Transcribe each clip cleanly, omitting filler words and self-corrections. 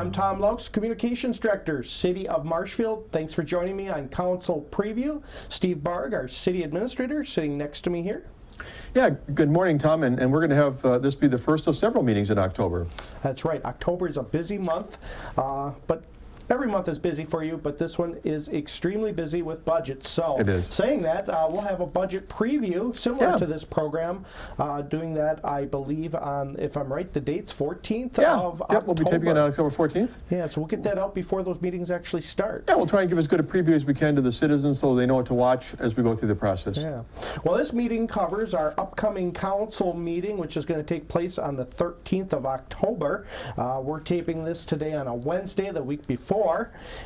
I'm Tom Laux, Communications Director, City of Marshfield. Thanks for joining me on Council Preview. Steve Barg, our City Administrator, sitting next to me here. Yeah, good morning, Tom, and we're going to have this be the first of several meetings in October. That's right. October is a busy month, but every month is busy for you, but this one is extremely busy with budgets. So, it is. Saying that, we'll have a budget preview similar to this program. Doing that, I believe, on, if I'm right, the date's 14th of October. We'll be taping it on October 14th. Yeah, so we'll get that out before those meetings actually start. Yeah, we'll try and give as good a preview as we can to the citizens so they know what to watch as we go through the process. Yeah. Well, this meeting covers our upcoming council meeting, which is going to take place on the 13th of October. We're taping this today on a Wednesday, the week before.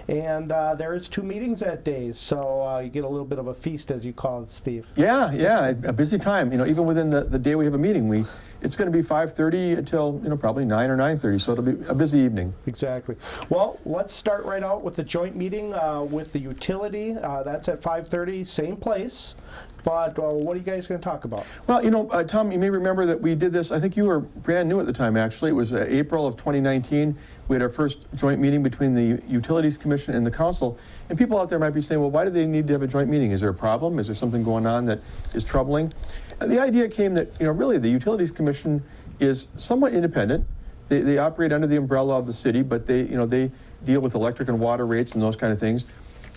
And there's 2 meetings that day, so you get a little bit of a feast, as you call it, Steve. Yeah, a busy time. You know, even within the day we have a meeting, it's going to be 5:30 until probably 9 or 9:30. So it'll be a busy evening. Exactly. Well, let's start right out with the joint meeting with the utility. That's at 5:30, same place. But what are you guys going to talk about? Well, Tom, you may remember that we did this. I think you were brand new at the time. Actually, it was April of 2019. We had our first joint meeting between the Utilities Commission and the Council. And people out there might be saying, well, why do they need to have a joint meeting? Is there a problem? Is there something going on that is troubling? And the idea came that, really the Utilities Commission is somewhat independent. They operate under the umbrella of the city, but they deal with electric and water rates and those kind of things.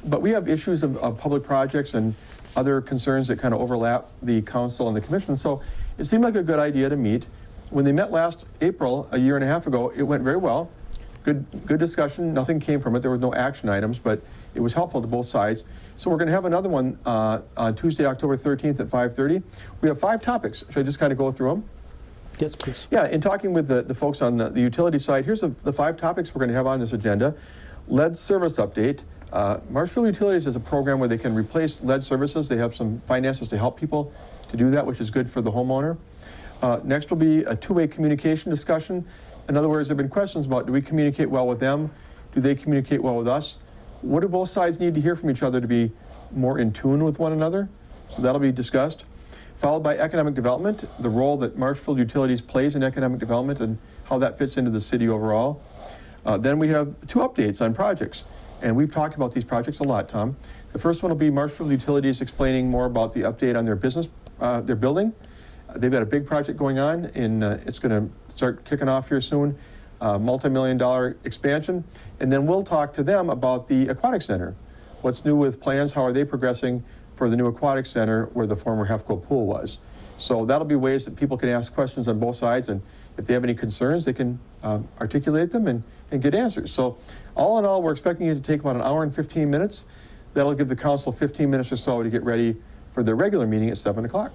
But we have issues of public projects and other concerns that kind of overlap the council and the commission. So it seemed like a good idea to meet. When they met last April, a year and a half ago, it went very well. Good discussion. Nothing came from it. There were no action items, but it was helpful to both sides. So we're going to have another one on Tuesday, October 13th at 5:30. We have 5 topics. Should I just kind of go through them? Yes, please. Yeah, in talking with the folks on the utility side, here's the 5 topics we're going to have on this agenda. Lead service update. Marshfield Utilities is a program where they can replace lead services. They have some finances to help people to do that, which is good for the homeowner. Next will be a 2-way communication discussion. In other words, there have been questions about, do we communicate well with them? Do they communicate well with us? What do both sides need to hear from each other to be more in tune with one another? So that'll be discussed. Followed by economic development, the role that Marshfield Utilities plays in economic development and how that fits into the city overall. Then we have 2 updates on projects. And we've talked about these projects a lot, Tom. The first one will be Marshfield Utilities explaining more about the update on their business, their building. They've got a big project going on, and it's going to start kicking off here soon, multi-million-dollar expansion. And then we'll talk to them about the aquatic center. What's new with plans? How are they progressing for the new aquatic center where the former Hefco pool was? So that'll be ways that people can ask questions on both sides, and if they have any concerns, they can articulate them and get answers. So all in all, we're expecting it to take about 1 hour and 15 minutes. That'll give the council 15 minutes or so to get ready for their regular meeting at 7 o'clock.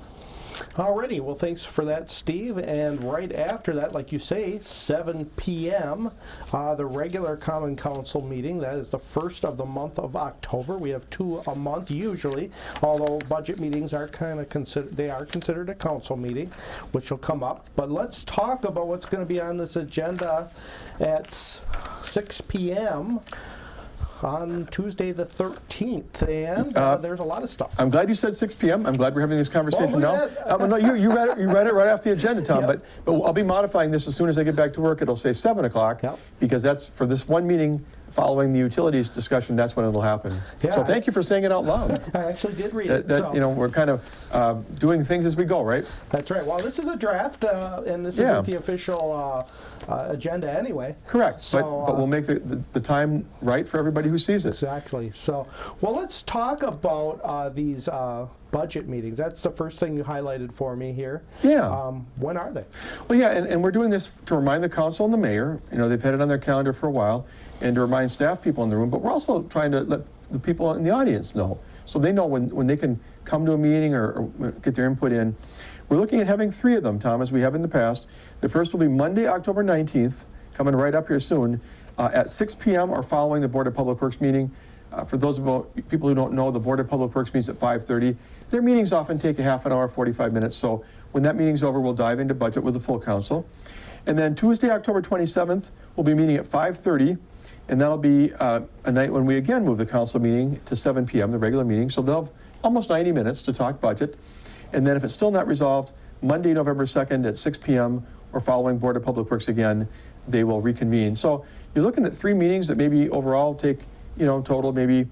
Alrighty, well, thanks for that, Steve. And right after that, like you say, 7 p.m., the regular Common Council meeting. That is the first of the month of October. We have 2 a month usually, although budget meetings are considered a council meeting, which will come up. But let's talk about what's going to be on this agenda at 6 p.m. on Tuesday the 13th, and there's a lot of stuff. I'm glad you said 6 p.m. I'm glad we're having this conversation now. No, you read it right off the agenda, Tom, Yep. but I'll be modifying this as soon as I get back to work. It'll say 7 o'clock, because that's for this one meeting following the utilities discussion. That's when it'll happen. Yeah. So thank you for saying it out loud. I actually did read it. We're kind of doing things as we go, right? That's right. Well, this is a draft, and this isn't the official agenda anyway. Correct. So, but we'll make the time right for everybody who sees it. Exactly. So, well, let's talk about these budget meetings. That's the first thing you highlighted for me here. Yeah. When are they? Well, yeah, and we're doing this to remind the council and the mayor. They've had it on their calendar for a while, and to remind staff people in the room. But we're also trying to let the people in the audience know, so they know when they can come to a meeting or get their input in. We're looking at having 3 of them, Tom, as we have in the past. The first will be Monday, October 19th, coming right up here soon, at 6 p.m. or following the Board of Public Works meeting. For those people who don't know, the Board of Public Works meets at 5:30. Their meetings often take a half an hour, 45 minutes. So when that meeting's over, we'll dive into budget with the full council. And then Tuesday, October 27th, we'll be meeting at 5:30. And that'll be a night when we again move the council meeting to 7 p.m., the regular meeting. So they'll have almost 90 minutes to talk budget. And then if it's still not resolved, Monday, November 2nd at 6 p.m. or following Board of Public Works again, they will reconvene. So, you're looking at 3 meetings that maybe overall take, total maybe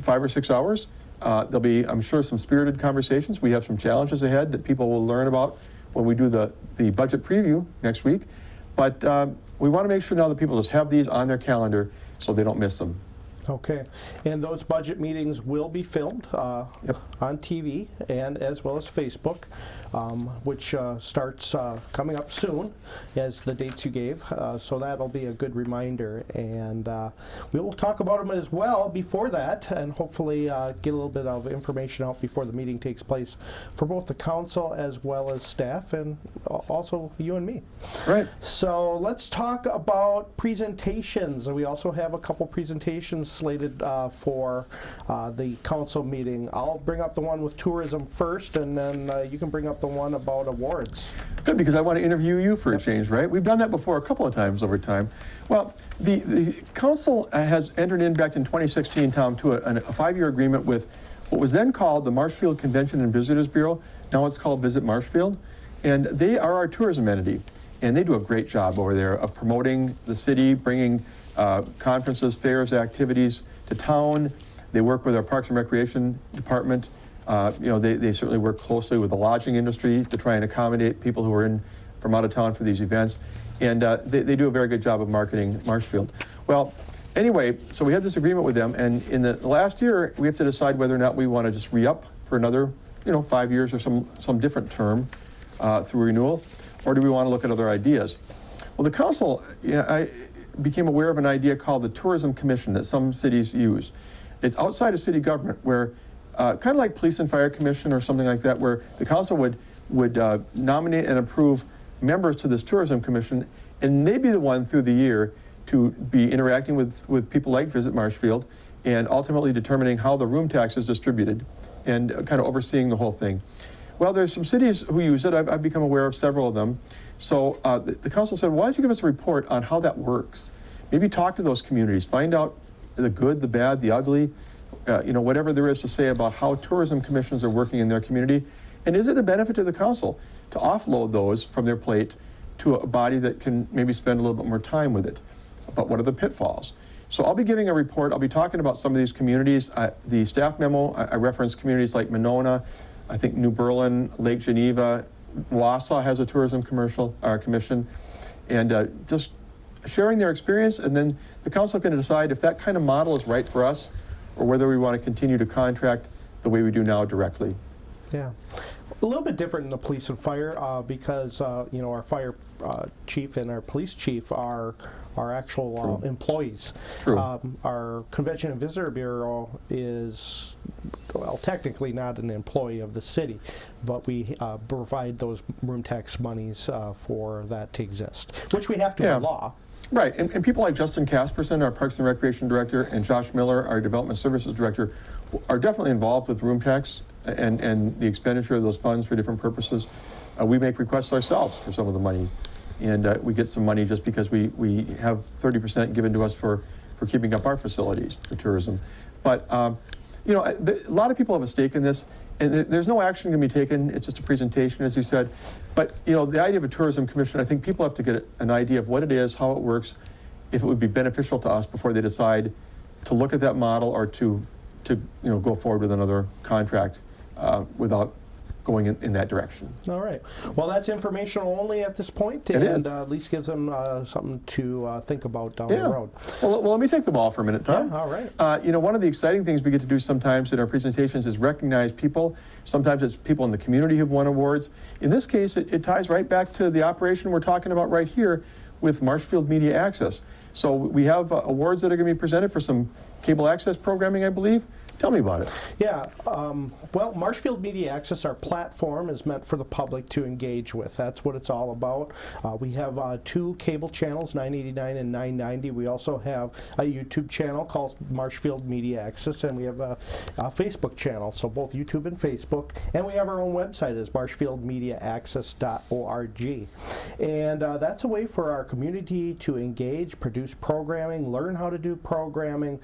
5 or 6 hours. There'll be, I'm sure, some spirited conversations. We have some challenges ahead that people will learn about when we do the budget preview next week. But we want to make sure now that people just have these on their calendar so they don't miss them. Okay, and those budget meetings will be filmed Yep. on TV and as well as Facebook, which starts coming up soon as the dates you gave. So that'll be a good reminder, and we will talk about them as well before that, and hopefully get a little bit of information out before the meeting takes place for both the council as well as staff, and also you and me. Right. So let's talk about presentations. We also have a couple presentations slated for the council meeting. I'll bring up the one with tourism first, and then you can bring up the one about awards. Good, because I want to interview you for a change, right? We've done that before a couple of times over time. Well, the council has entered in back in 2016, Tom, to a 5-year agreement with what was then called the Marshfield Convention and Visitors Bureau. Now it's called Visit Marshfield. And they are our tourism entity. And they do a great job over there of promoting the city, bringing conferences, fairs, activities to town. They work with our Parks and Recreation Department. They certainly work closely with the lodging industry to try and accommodate people who are in from out of town for these events. And they do a very good job of marketing Marshfield. Well, anyway, so we had this agreement with them, and in the last year, we have to decide whether or not we want to just re-up for another, 5 years or some different term through renewal, or do we want to look at other ideas? Well, the council, I became aware of an idea called the Tourism Commission that some cities use. It's outside of city government, where kind of like Police and Fire Commission or something like that, where the council would nominate and approve members to this Tourism Commission, and they'd be the one through the year to be interacting with people like Visit Marshfield and ultimately determining how the room tax is distributed and kind of overseeing the whole thing. Well, there's some cities who use it. I've become aware of several of them. So the council said, why don't you give us a report on how that works? Maybe talk to those communities, find out the good, the bad, the ugly, whatever there is to say about how tourism commissions are working in their community. And is it a benefit to the council to offload those from their plate to a body that can maybe spend a little bit more time with it? But what are the pitfalls? So I'll be giving a report. I'll be talking about some of these communities. The staff memo, I referenced communities like Monona, I think New Berlin, Lake Geneva, Wausau has a tourism commission, and just sharing their experience, and then the council can decide if that kind of model is right for us or whether we want to continue to contract the way we do now directly. Yeah. A little bit different in the police and fire because, our fire chief and our police chief are actual employees. True. Our Convention and Visitor Bureau is, well, technically not an employee of the city, but we provide those room tax monies for that to exist, which we have to by law. Right, and people like Justin Casperson, our Parks and Recreation Director, and Josh Miller, our Development Services Director, are definitely involved with room tax and the expenditure of those funds for different purposes. We make requests ourselves for some of the money, and we get some money just because we have 30% given to us for keeping up our facilities for tourism. But a lot of people have a stake in this, and there's no action going to be taken. It's just a presentation, as you said. But the idea of a tourism commission, I think people have to get an idea of what it is, how it works, if it would be beneficial to us before they decide to look at that model or to go forward with another contract without going in that direction. All right. Well, that's informational only at this point, It is. at least gives them something to think about down the road. Well, let me take the ball for a minute, Tom. Yeah, all right. One of the exciting things we get to do sometimes in our presentations is recognize people. Sometimes it's people in the community who've won awards. In this case, it ties right back to the operation we're talking about right here with Marshfield Media Access. So we have awards that are going to be presented for some cable access programming, I believe. Tell me about it. Yeah, well, Marshfield Media Access, our platform, is meant for the public to engage with. That's what it's all about. We have 2 cable channels, 989 and 990. We also have a YouTube channel called Marshfield Media Access, and we have a Facebook channel, so both YouTube and Facebook. And we have our own website as marshfieldmediaaccess.org. And that's a way for our community to engage, produce programming, learn how to do programming,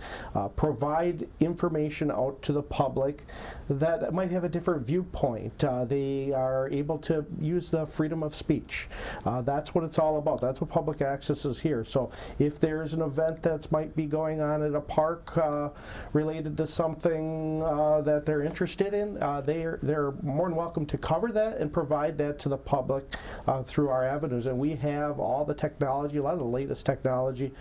provide information information out to the public that might have a different viewpoint. They are able to use the freedom of speech. That's what it's all about. That's what public access is here. So if there's an event that might be going on at a park related to something that they're interested in, they're more than welcome to cover that and provide that to the public through our avenues. And we have all the technology, a lot of the latest technology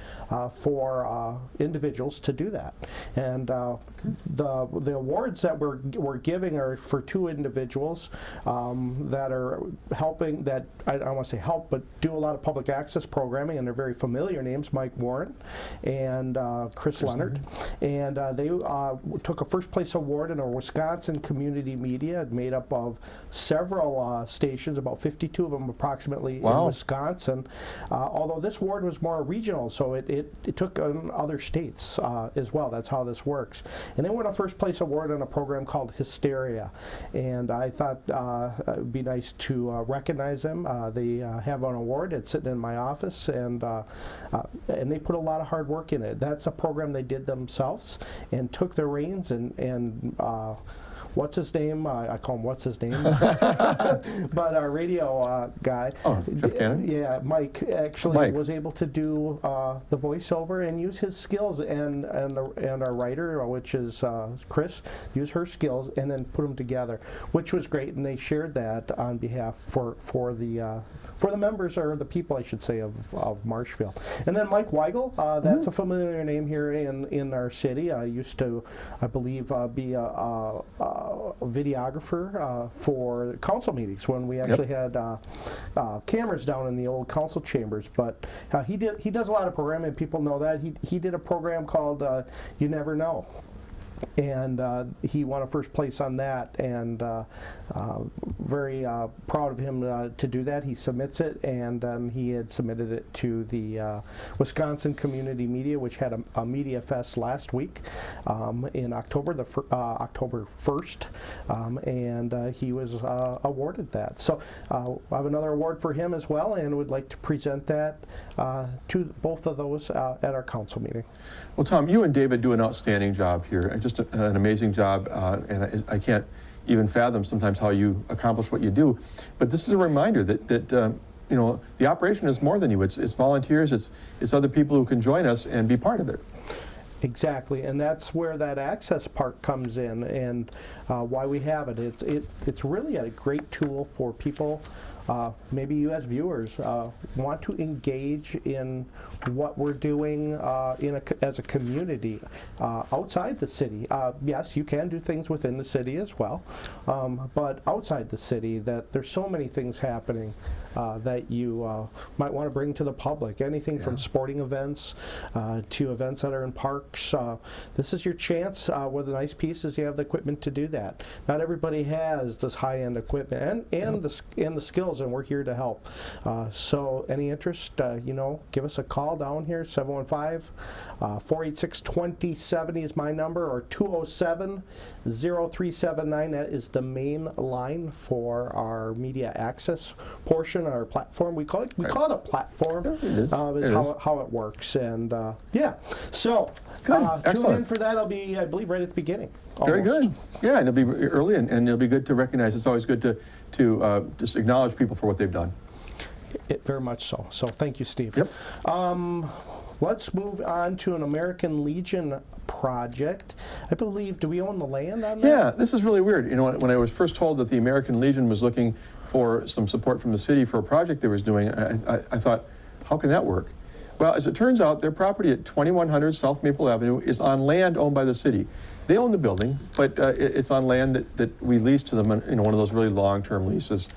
for individuals to do that. And the awards that we're giving are for 2 individuals that are helping, that I don't want to say help, but do a lot of public access programming, and they're very familiar names, Mike Warren and Chris Leonard. And they took a first place award in our Wisconsin community media, made up of several stations, about 52 of them approximately in Wisconsin. Although this award was more regional, so it took other states as well. That's how this works. And they won a first place award on a program called Hysteria. And I thought it would be nice to recognize them. They have an award. It's sitting in my office, and they put a lot of hard work in it. That's a program they did themselves and took the reins and what's his name? I call him what's his name, but our radio guy. Oh, Jeff Cannon? Yeah, Mike actually was able to do the voiceover and use his skills, and our writer, which is Chris, use her skills and then put them together, which was great. And they shared that on behalf for the members, or the people, I should say, of Marshfield. And then Mike Weigel, that's a familiar name here in our city. I used to, I believe, be a videographer for council meetings when we actually had cameras down in the old council chambers. But he does a lot of programming. People know that. He did a program called You Never Know. And he won a first place on that, and very proud of him to do that. He submits it, and he had submitted it to the Wisconsin Community Media, which had a media fest last week in October, October 1st, and he was awarded that. So I have another award for him as well, and would like to present that to both of those at our council meeting. Well, Tom, you and David do an outstanding job here. Just an amazing job, and I can't even fathom sometimes how you accomplish what you do. But this is a reminder that you know, the operation is more than you. It's volunteers. It's other people who can join us and be part of it. Exactly, and that's where that access part comes in, and why we have it. It's really a great tool for people. Maybe you as viewers want to engage in what we're doing as a community outside the city. Yes, you can do things within the city as well, but outside the city, that there's so many things happening that you might want to bring to the public. Anything from sporting events to events that are in parks. This is your chance. With the nice pieces, you have the equipment to do that. Not everybody has this high-end equipment and the skills, and we're here to help. So any interest, give us a call down here, 715-486-2070 is my number, or 207-0379. That is the main line for our media access portion, our platform. We call it a platform. Yeah, it is. How it works. And so tune in for that. I'll be, I believe, right at the beginning. Very good. Yeah, and it'll be early, and it'll be good to recognize. It's always good to just acknowledge people for what they've done. Very much so. So thank you, Steve. Yep. Let's move on to an American Legion project. I believe, do we own the land on that? Yeah, this is really weird. When I was first told that the American Legion was looking for some support from the city for a project they was doing, I thought, how can that work? Well, as it turns out, their property at 2100 South Maple Avenue is on land owned by the city. They own the building, but it's on land that we lease to them, one of those really long-term leases,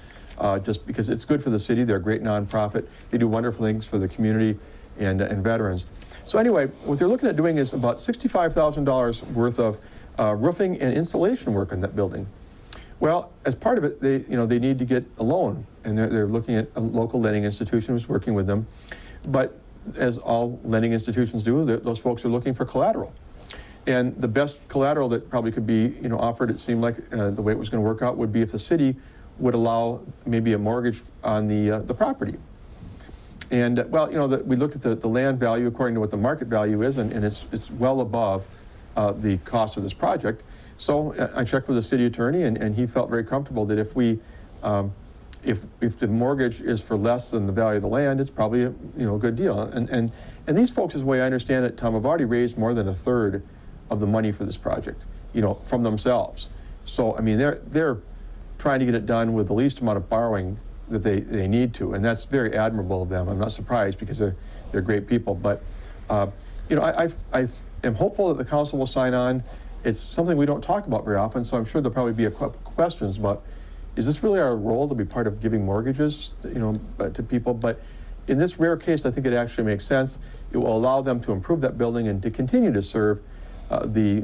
just because it's good for the city. They're a great nonprofit. They do wonderful things for the community and veterans. So anyway, what they're looking at doing is about $65,000 worth of roofing and insulation work in that building. Well, as part of it, they need to get a loan, and they're looking at a local lending institution who's working with them. But as all lending institutions do, those folks are looking for collateral. And the best collateral that probably could be offered, it seemed like the way it was going to work out would be if the city would allow maybe a mortgage on the property. And well, we looked at the land value according to what the market value is, and it's well above the cost of this project. So I checked with the city attorney, and he felt very comfortable that if we, if the mortgage is for less than the value of the land, it's probably a good deal. And these folks, as the way I understand it, Tom, have already raised more than a third of the money for this project, from themselves. So I mean, they're trying to get it done with the least amount of borrowing that they need to, and that's very admirable of them. I'm not surprised because they're great people. But I am hopeful that the council will sign on. It's something we don't talk about very often, so I'm sure there'll probably be a couple questions about, is this really our role to be part of giving mortgages, to people? But in this rare case, I think it actually makes sense. It will allow them to improve that building and to continue to serve the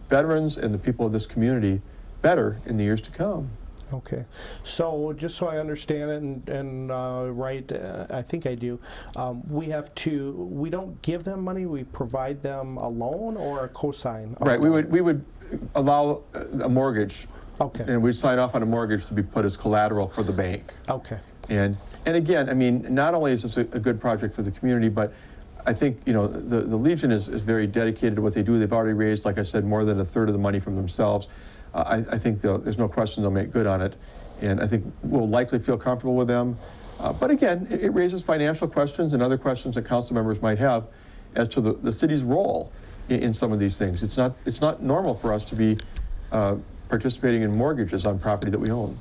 veterans and the people of this community better in the years to come. Okay, so just so I understand it and right, I think I do, we don't give them money, we provide them a loan or a cosign? Right, we would allow a mortgage. Okay. And we'd sign off on a mortgage to be put as collateral for the bank. Okay. And again, I mean, not only is this a good project for the community, but I think, the Legion is very dedicated to what they do. They've already raised, like I said, more than a third of the money from themselves. I think there's no question they'll make good on it, and I think we'll likely feel comfortable with them. But again, it raises financial questions and other questions that council members might have as to the city's role in some of these things. It's not normal for us to be participating in mortgages on property that we own.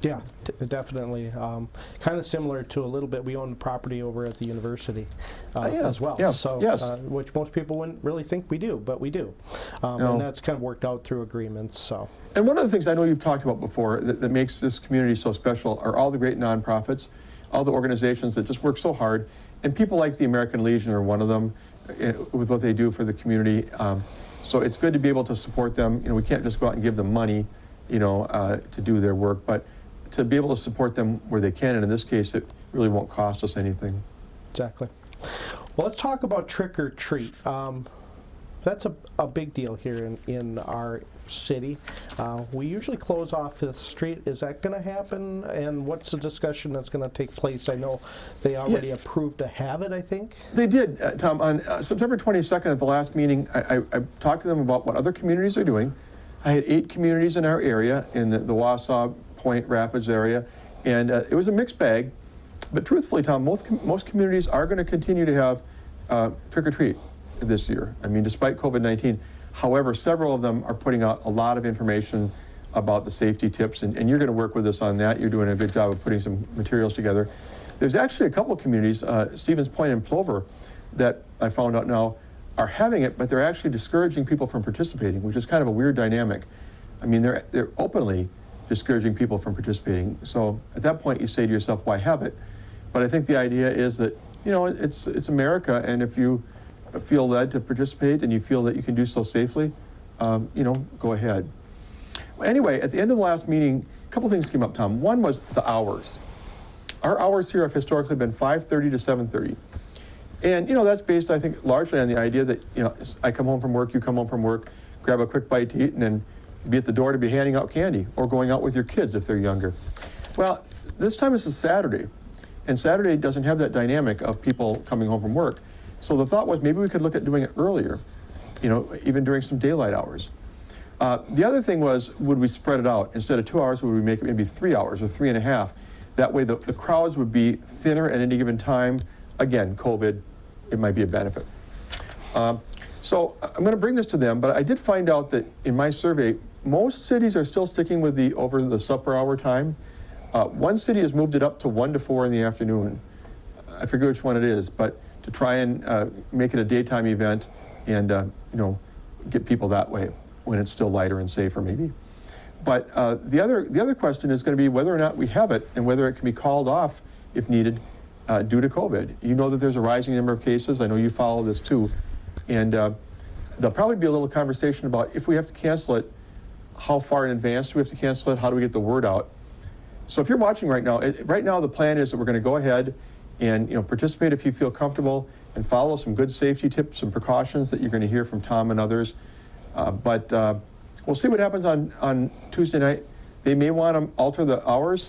Yeah, definitely. Kind of similar to a little bit, we own property over at the university as well. Yeah. So, yes. Which most people wouldn't really think we do, but we do. And that's kind of worked out through agreements. So. And one of the things I know you've talked about before that makes this community so special are all the great nonprofits, all the organizations that just work so hard, and people like the American Legion are one of them with what they do for the community. So it's good to be able to support them. We can't just go out and give them money, to do their work, but to be able to support them where they can, and in this case, it really won't cost us anything. Exactly. Well, let's talk about trick or treat. That's a big deal here in our city. We usually close off the street. Is that going to happen? And what's the discussion that's going to take place? I know they already approved to have it, I think. They did, Tom. On September 22nd at the last meeting, I talked to them about what other communities are doing. I had 8 communities in our area, in the Wausau, Point Rapids area, and it was a mixed bag. But truthfully, Tom, most communities are going to continue to have trick-or-treat this year. I mean, despite COVID-19. However, several of them are putting out a lot of information about the safety tips, and you're going to work with us on that. You're doing a good job of putting some materials together. There's actually a couple of communities, Stevens Point and Plover, that I found out now are having it, but they're actually discouraging people from participating, which is kind of a weird dynamic. I mean, they're openly discouraging people from participating. So at that point, you say to yourself, why have it? But I think the idea is that, it's America, and if you feel led to participate and you feel that you can do so safely, go ahead. Well, anyway, at the end of the last meeting, a couple things came up, Tom. One was the hours. Our hours here have historically been 5:30 to 7:30. And, that's based, I think, largely on the idea that, I come home from work, you come home from work, grab a quick bite to eat, and then be at the door to be handing out candy or going out with your kids if they're younger. Well, this time it's a Saturday, and Saturday doesn't have that dynamic of people coming home from work. So the thought was maybe we could look at doing it earlier, even during some daylight hours. The other thing was, would we spread it out? Instead of 2 hours, would we make it maybe 3 hours or 3.5? That way the crowds would be thinner at any given time. Again, COVID, it might be a benefit. So I'm going to bring this to them, but I did find out that in my survey, most cities are still sticking with the over the supper hour time. One city has moved it up to 1 to 4 in the afternoon. I forget which one it is, but to try and make it a daytime event and get people that way when it's still lighter and safer maybe. But the other question is going to be whether or not we have it and whether it can be called off if needed due to COVID. You know that there's a rising number of cases. I know you follow this too. And there'll probably be a little conversation about if we have to cancel it, how far in advance do we have to cancel it? How do we get the word out? So if you're watching right now, the plan is that we're going to go ahead and participate if you feel comfortable and follow some good safety tips and precautions that you're going to hear from Tom and others. But we'll see what happens on Tuesday night. They may want to alter the hours,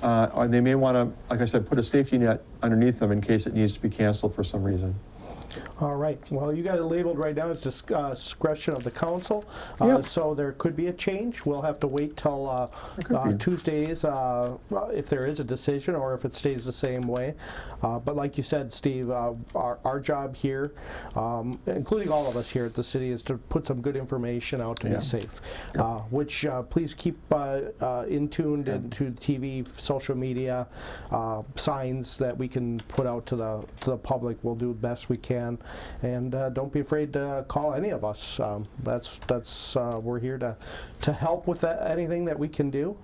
or they may want to, like I said, put a safety net underneath them in case it needs to be canceled for some reason. All right. Well, you got it labeled right now as discretion of the council. Yep. So there could be a change. We'll have to wait till could be. Tuesdays if there is a decision or if it stays the same way. But like you said, Steve, our job here, including all of us here at the city, is to put some good information out to be safe. Which please keep in tuned into TV, social media, signs that we can put out to the public. We'll do the best we can. And don't be afraid to call any of us. We're here to help with anything that we can do.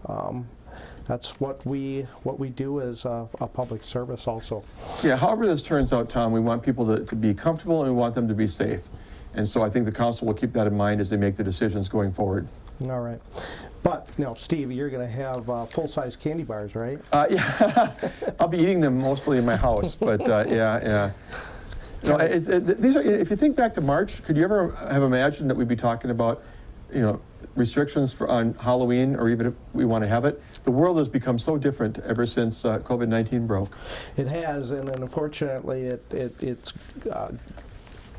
That's what we do as a public service also. Yeah, however this turns out, Tom, we want people to be comfortable and we want them to be safe. And so I think the council will keep that in mind as they make the decisions going forward. All right. But, Steve, you're going to have full-size candy bars, right? Yeah, I'll be eating them mostly in my house, but yeah. You know, these are, if you think back to March, could you ever have imagined that we'd be talking about, restrictions on Halloween, or even if we want to have it? The world has become so different ever since COVID-19 broke. It has, and unfortunately, it's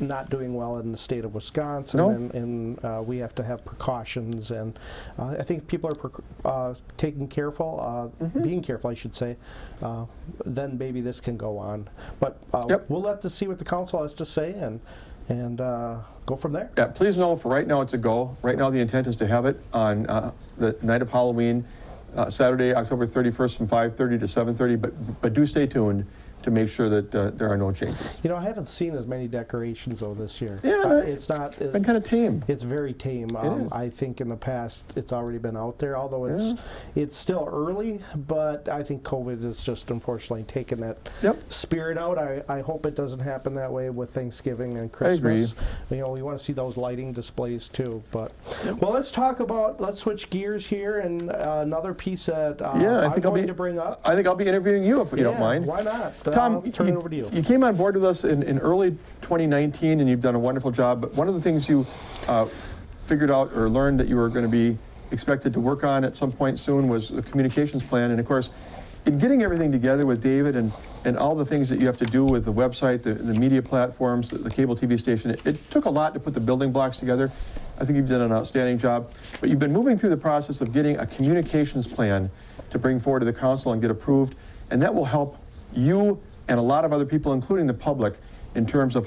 not doing well in the state of Wisconsin, No. and we have to have precautions, and I think people are being careful, I should say, then maybe this can go on. But we'll see what the council has to say, and go from there. Yeah, please know for right now it's a go. Right now the intent is to have it on the night of Halloween, Saturday, October 31st from 5:30 to 7:30, but do stay tuned to make sure that there are no changes. I haven't seen as many decorations though this year. Yeah, it's been kind of tame. It's very tame. It is. I think in the past it's already been out there, although it's still early, but I think COVID has just unfortunately taken that spirit out. I hope it doesn't happen that way with Thanksgiving and Christmas. I agree. We want to see those lighting displays too. But well, let's switch gears here, and another piece that I'm going to bring up. I think I'll be interviewing you if you don't mind. Why not? Tom, I'll turn it over to you. You came on board with us in early 2019, and you've done a wonderful job. But one of the things you figured out or learned that you were going to be expected to work on at some point soon was the communications plan. And of course, in getting everything together with David and all the things that you have to do with the website, the media platforms, the cable TV station, it took a lot to put the building blocks together. I think you've done an outstanding job. But you've been moving through the process of getting a communications plan to bring forward to the council and get approved. And that will help you and a lot of other people, including the public, in terms of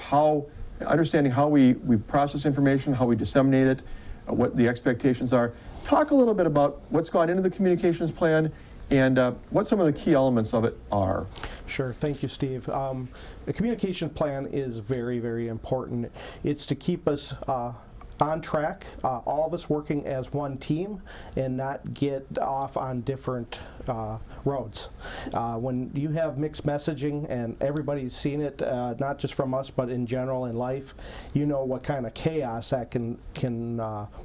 understanding how we process information, how we disseminate it, what the expectations are. Talk a little bit about what's gone into the communications plan and what some of the key elements of it are. Sure. Thank you, Steve. The communication plan is very, very important. It's to keep us on track, all of us working as one team and not get off on different roads. When you have mixed messaging and everybody's seen it, not just from us but in general in life, what kind of chaos that can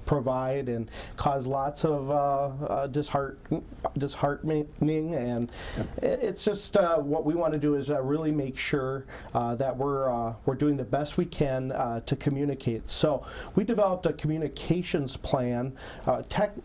provide and cause lots of disheartening, and it's just what we want to do is really make sure that we're doing the best we can to communicate. So we developed a communications plan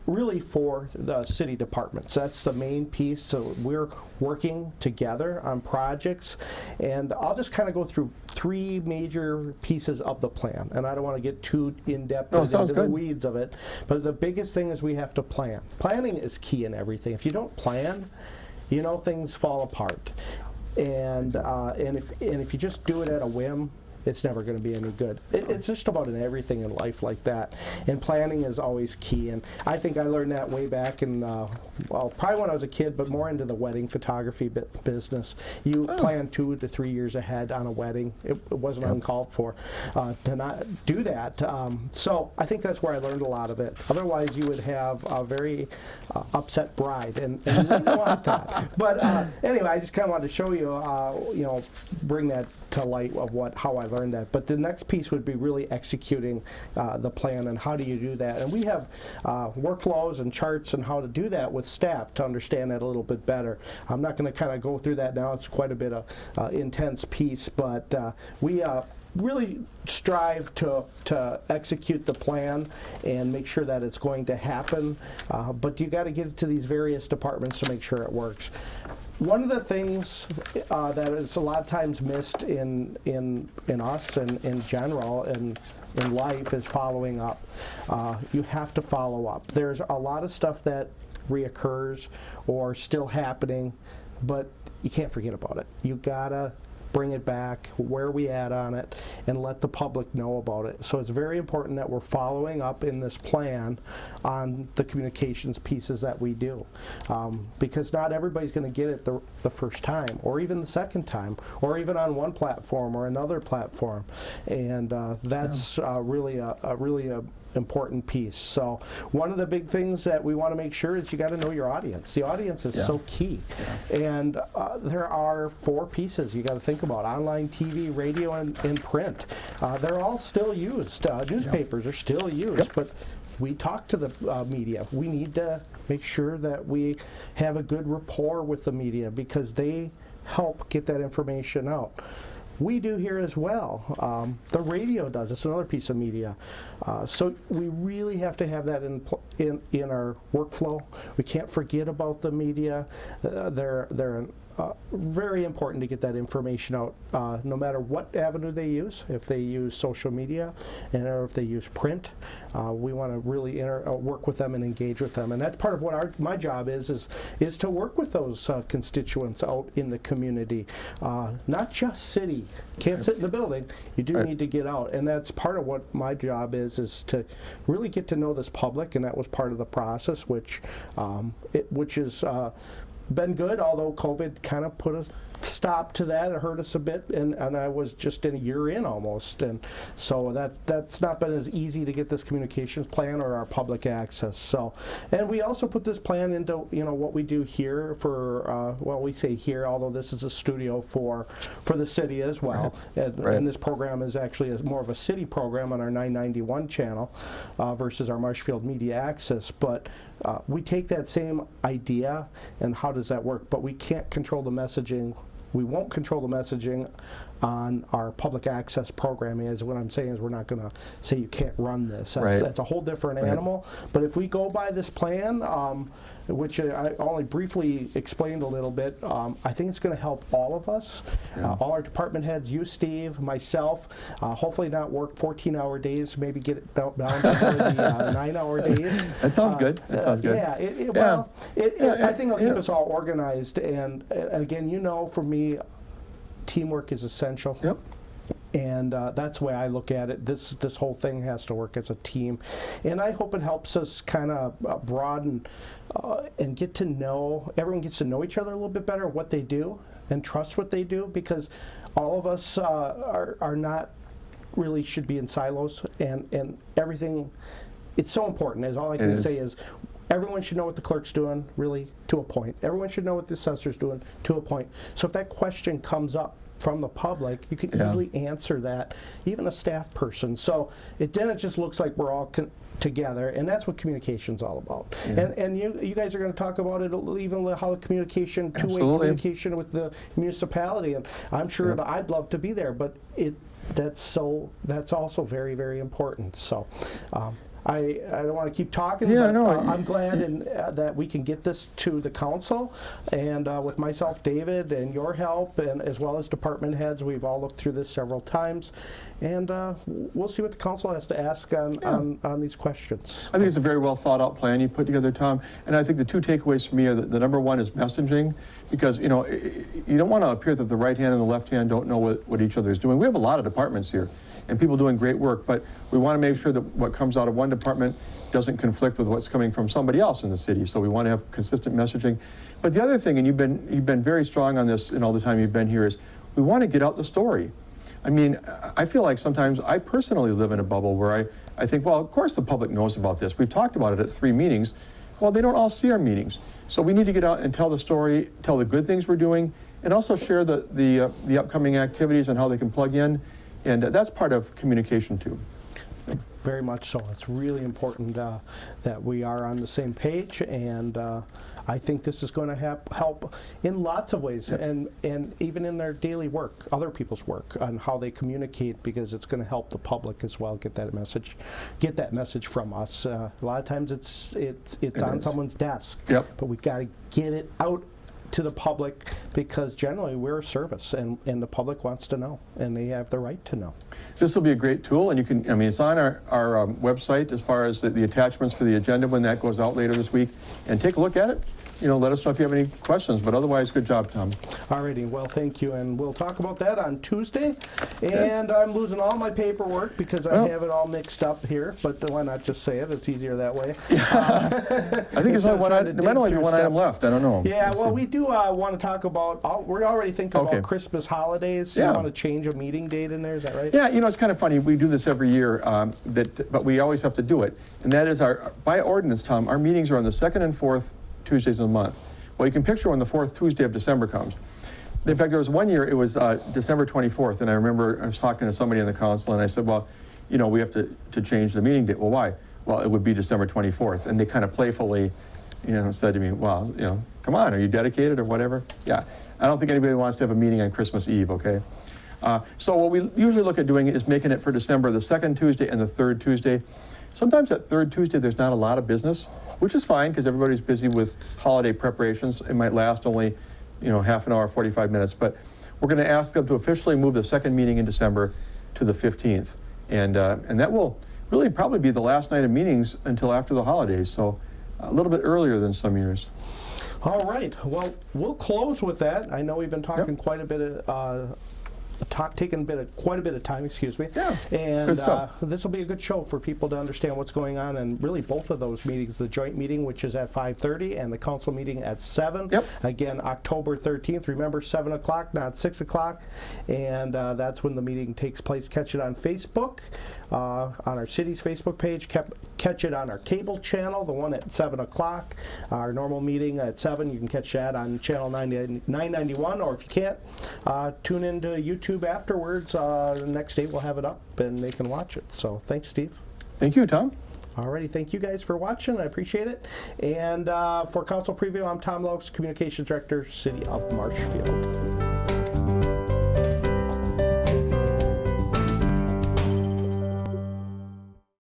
really for the city departments. That's the main piece. So we're working together on projects, and I'll just kind of go through three major pieces of the plan, and I don't want to get too in-depth into the weeds of it, but the biggest thing is we have to plan. Planning is key in everything. If you don't plan, things fall apart, and if you just do it at a whim, it's never going to be any good. It's just about in everything in life like that. And planning is always key. And I think I learned that way back in, probably when I was a kid, but more into the wedding photography business. You plan 2 to 3 years ahead on a wedding. It wasn't uncalled for to not do that. So I think that's where I learned a lot of it. Otherwise, you would have a very upset bride, and you didn't want that. But anyway, I just kind of wanted to show you, bring that to light of how I learned that. But the next piece would be really executing the plan, and how do you do that? And we have workflows and charts and how to do that with staff to understand that a little bit better. I'm not going to kind of go through that now. It's quite a bit of intense piece, but we really strive to execute the plan and make sure that it's going to happen. But you got to get it to these various departments to make sure it works. One of the things that is a lot of times missed in us and in general and in life is following up. You have to follow up. There's a lot of stuff that reoccurs or still happening, but you can't forget about it. You gotta bring it back, where are we at on it, and let the public know about it. So it's very important that we're following up in this plan on the communications pieces that we do. Because not everybody's going to get it the first time, or even the second time, or even on one platform or another platform. And that's really a important piece. So one of the big things that we want to make sure is you got to know your audience. The audience is so key. And there are 4 pieces you got to think about: online, TV, radio, and print. They're all still used. Newspapers are still used, but we talk to the media. We need to make sure that we have a good rapport with the media because they help get that information out. We do here as well. The radio does. It's another piece of media. So we really have to have that in our workflow. We can't forget about the media. They're very important to get that information out, no matter what avenue they use. If they use social media or if they use print, we want to really work with them and engage with them. And that's part of what my job is to work with those constituents out in the community, not just city. Can't sit in the building. You do need to get out, and that's part of what my job is to really get to know this public, and that was part of the process, which is been good, although COVID kind of put a stop to that. It hurt us a bit, and I was just in a year in almost, and so that's not been as easy to get this communications plan or our public access. So, and we also put this plan into what we do here for we say here, although this is a studio for the city as well. And this program is actually more of a city program on our 991 channel versus our Marshfield Media Access, but we take that same idea and how does that work, but we can't control the messaging. We won't control the messaging on our public access programming. As what I'm saying is we're not going to say you can't run this. That's a whole different animal. But if we go by this plan, which I only briefly explained a little bit, I think it's going to help all of us, all our department heads, you, Steve, myself, hopefully not work 14-hour days, maybe get it down to the 9-hour days. That sounds good. That sounds good. I think it'll keep us all organized. And again, for me, teamwork is essential. Yep. And that's the way I look at it. This whole thing has to work as a team. And I hope it helps us kind of broaden and get to know, everyone gets to know each other a little bit better, what they do, and trust what they do, because all of us are not really should be in silos, and everything, it's so important, as all I can say is, everyone should know what the clerk's doing, really, to a point. Everyone should know what the assessor's doing, to a point. So if that question comes up from the public, you can easily answer that, even a staff person. So then it just looks like we're all together, and that's what communication's all about. And you guys are going to talk about it, even how the communication, two-way communication with the municipality, and I'm sure that I'd love to be there, but that's also very, very important. So I don't want to keep talking, but I'm glad that we can get this to the council, and with myself, David, and your help, and as well as department heads, we've all looked through this several times, and we'll see what the council has to ask on these questions. I think it's a very well thought out plan you put together, Tom, and I think the 2 takeaways for me are the number 1 is messaging, because you don't want to appear that the right hand and the left hand don't know what each other is doing. We have a lot of departments here, and people doing great work, but we want to make sure that what comes out of one department doesn't conflict with what's coming from somebody else in the city. So we want to have consistent messaging. But the other thing, and you've been very strong on this in all the time you've been here, is we want to get out the story. I mean, I feel like sometimes I personally live in a bubble where I think, well, of course the public knows about this. We've talked about it at 3 meetings. Well, they don't all see our meetings. So we need to get out and tell the story, tell the good things we're doing, and also share the upcoming activities and how they can plug in. And that's part of communication too. Very much so. It's really important that we are on the same page, and I think this is going to help in lots of ways, and even in their daily work, other people's work, on how they communicate, because it's going to help the public as well get that message from us. A lot of times it's on someone's desk, but we've got to get it out to the public, because generally we're a service, and the public wants to know, and they have the right to know. This will be a great tool, and you can, I mean, it's on our website as far as the attachments for the agenda when that goes out later this week, and take a look at it. You know, let us know if you have any questions, but otherwise, good job, Tom. Alrighty, well, thank you, and we'll talk about that on Tuesday. And I'm losing all my paperwork because I have it all mixed up here, but why not just say it? It's easier that way. I think there's only one item, there might only be one item left, I don't know. Yeah, well, we do want to talk about, we're already thinking about Christmas holidays. You want to change a meeting date in there, is that right? Yeah, you know, it's kind of funny, we do this every year, but we always have to do it. And that is by ordinance, Tom, our meetings are on the 2nd and 4th Tuesdays of the month. Well, you can picture when the 4th Tuesday of December comes. In fact, there was one year, it was December 24th, and I remember I was talking to somebody in the council, and I said, well, you know, we have to change the meeting date. Well, why? Well, it would be December 24th. And they kind of playfully, you know, said to me, well, you know, come on, are you dedicated or whatever? Yeah, I don't think anybody wants to have a meeting on Christmas Eve, okay? So what we usually look at doing is making it for December the 2nd Tuesday and the 3rd Tuesday. Sometimes that 3rd Tuesday, there's not a lot of business, which is fine because everybody's busy with holiday preparations. It might last only, you know, half an hour, 45 minutes. But we're going to ask them to officially move the second meeting in December to the 15th. And that will really probably be the last night of meetings until after the holidays. So a little bit earlier than some years. All right. Well, we'll close with that. I know we've been talking quite a bit of taken quite a bit of time, excuse me. Yeah, and good stuff. This will be a good show for people to understand what's going on, and really both of those meetings, the joint meeting, which is at 5:30, and the council meeting at 7. Yep. Again, October 13th. Remember, 7 o'clock, not 6 o'clock, and that's when the meeting takes place. Catch it on Facebook, on our city's Facebook page. Catch it on our cable channel, the one at 7 o'clock. Our normal meeting at 7, you can catch that on channel 991, or if you can't, tune into YouTube afterwards. The next day we'll have it up and they can watch it. So thanks, Steve. Thank you, Tom. Alrighty, thank you guys for watching. I appreciate it. And for Council Preview, I'm Tom Lokes, Communications Director, City of Marshfield.